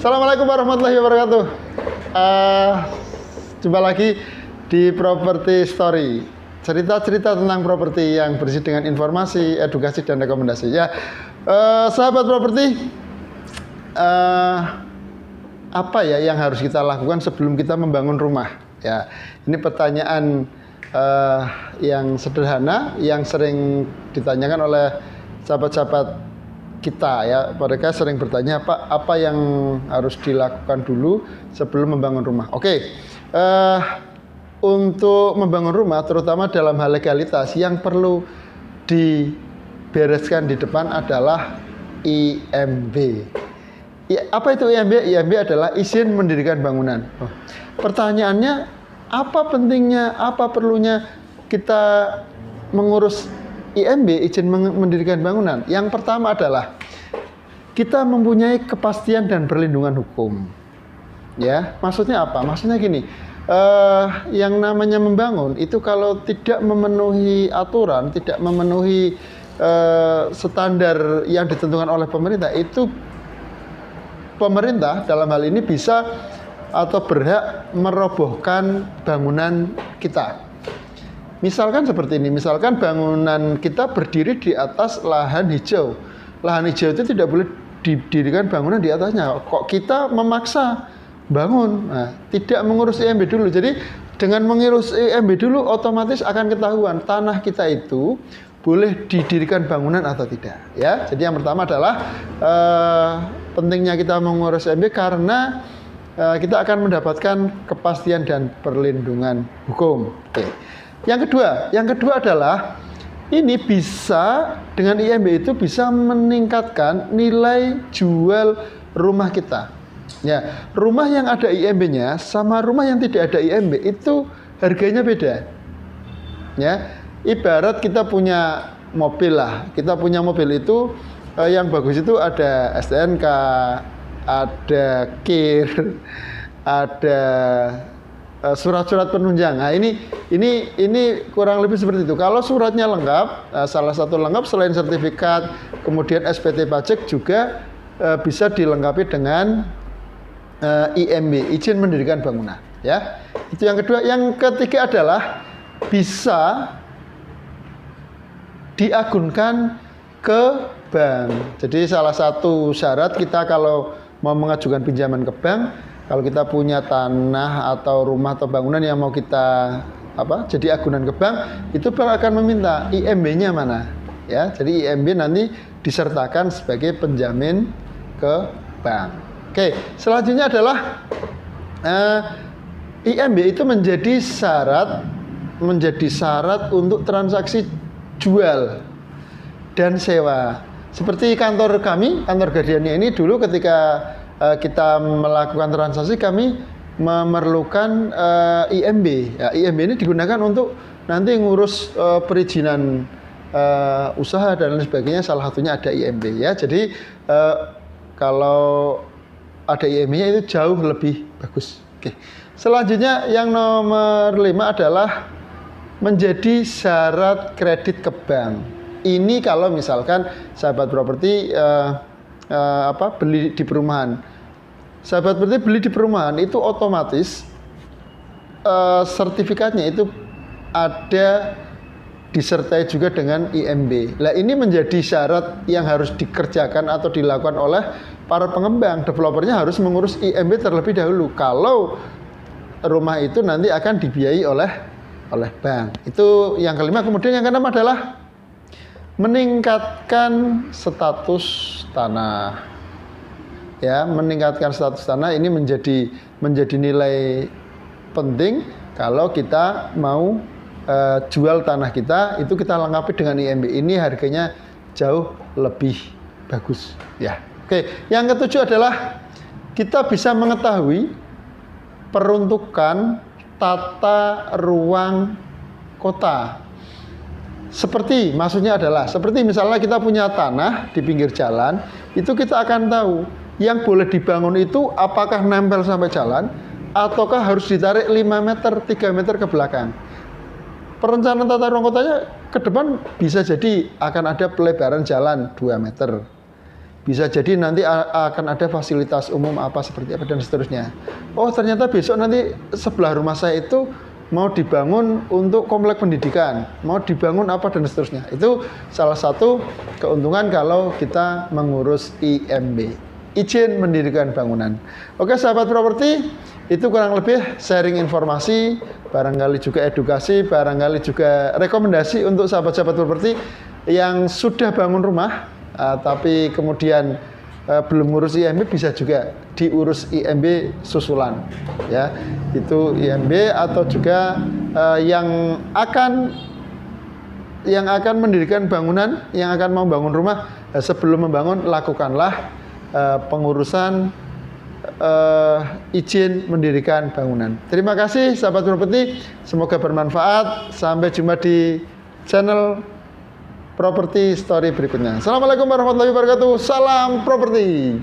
Assalamualaikum warahmatullahi wabarakatuh. Jumpa lagi di Property Story. Cerita-cerita tentang properti yang berisi dengan informasi, edukasi, dan rekomendasi. Ya, sahabat properti, apa ya yang harus kita lakukan sebelum kita membangun rumah? Ya, ini pertanyaan yang sederhana, yang sering ditanyakan oleh sahabat-sahabat kita ya. Mereka sering bertanya apa yang harus dilakukan dulu sebelum membangun rumah. Oke, untuk membangun rumah terutama dalam hal legalitas yang perlu dibereskan di depan adalah IMB. Apa itu IMB? IMB adalah izin mendirikan bangunan. Pertanyaannya, apa pentingnya, apa perlunya kita mengurus IMB, izin mendirikan bangunan? Yang pertama adalah kita mempunyai kepastian dan perlindungan hukum. Ya, maksudnya apa? Maksudnya gini, yang namanya membangun itu kalau tidak memenuhi aturan, tidak memenuhi standar yang ditentukan oleh pemerintah, itu pemerintah dalam hal ini bisa atau berhak merobohkan bangunan kita. Misalkan seperti ini, misalkan bangunan kita berdiri di atas lahan hijau. Lahan hijau itu tidak boleh didirikan bangunan di atasnya. Kok kita memaksa bangun? Nah, tidak mengurus IMB dulu. Jadi dengan mengurus IMB dulu otomatis akan ketahuan tanah kita itu boleh didirikan bangunan atau tidak. Ya, jadi yang pertama adalah pentingnya kita mengurus IMB karena kita akan mendapatkan kepastian dan perlindungan hukum. Oke. Yang kedua adalah ini bisa dengan IMB itu bisa meningkatkan nilai jual rumah kita. Ya, rumah yang ada IMB-nya sama rumah yang tidak ada IMB itu harganya beda. Ya, ibarat kita punya mobil lah. Kita punya mobil itu yang bagus itu ada STNK, ada KIR, ada surat-surat penunjang. Nah, ini kurang lebih seperti itu. Kalau suratnya lengkap, salah satu lengkap selain sertifikat, kemudian SPT pajak juga bisa dilengkapi dengan IMB, izin mendirikan bangunan. Ya, itu yang kedua. Yang ketiga adalah bisa diagunkan ke bank. Jadi salah satu syarat kita kalau mau mengajukan pinjaman ke bank, kalau kita punya tanah atau rumah atau bangunan yang mau kita jadi agunan ke bank, itu bank akan meminta IMB-nya mana. Ya, jadi IMB nanti disertakan sebagai penjamin ke bank. Oke, selanjutnya adalah IMB itu menjadi syarat untuk transaksi jual dan sewa. Seperti kantor kami, kantor Guardiania ini dulu ketika kita melakukan transaksi kami memerlukan IMB. Ya, IMB ini digunakan untuk nanti ngurus perizinan usaha dan lain sebagainya. Salah satunya ada IMB ya. Jadi kalau ada IMB-nya itu jauh lebih bagus. Oke. Selanjutnya yang nomor 5 adalah menjadi syarat kredit ke bank. Ini kalau misalkan sahabat properti beli di perumahan. Sahabat properti beli di perumahan itu otomatis sertifikatnya itu ada disertai juga dengan IMB. Nah, ini menjadi syarat yang harus dikerjakan atau dilakukan oleh para pengembang. Developernya harus mengurus IMB terlebih dahulu. Kalau rumah itu nanti akan dibiayai oleh bank. Itu yang kelima. Kemudian yang keenam adalah meningkatkan status tanah. Ya, meningkatkan status tanah ini menjadi nilai penting kalau kita mau jual tanah kita, itu kita lengkapi dengan IMB. Ini harganya jauh lebih bagus. Ya, oke. Yang ketujuh adalah kita bisa mengetahui peruntukan tata ruang kota. Seperti misalnya kita punya tanah di pinggir jalan, itu kita akan tahu yang boleh dibangun itu apakah nempel sampai jalan ataukah harus ditarik 5 meter, 3 meter ke belakang. Perencanaan tata ruang kotanya ke depan bisa jadi akan ada pelebaran jalan 2 meter. Bisa jadi nanti akan ada fasilitas umum apa seperti apa dan seterusnya. Oh ternyata besok nanti sebelah rumah saya itu mau dibangun untuk komplek pendidikan, mau dibangun apa dan seterusnya. Itu salah satu keuntungan kalau kita mengurus IMB, izin mendirikan bangunan. Oke sahabat properti, itu kurang lebih sharing informasi, barangkali juga edukasi, barangkali juga rekomendasi untuk sahabat-sahabat properti yang sudah bangun rumah tapi kemudian belum ngurus IMB, bisa juga diurus IMB susulan ya, itu IMB atau juga yang akan mendirikan bangunan, yang akan membangun rumah, sebelum membangun lakukanlah pengurusan izin mendirikan bangunan. Terima kasih sahabat properti, semoga bermanfaat. Sampai jumpa di channel Properti Story berikutnya. Assalamualaikum warahmatullahi wabarakatuh. Salam properti.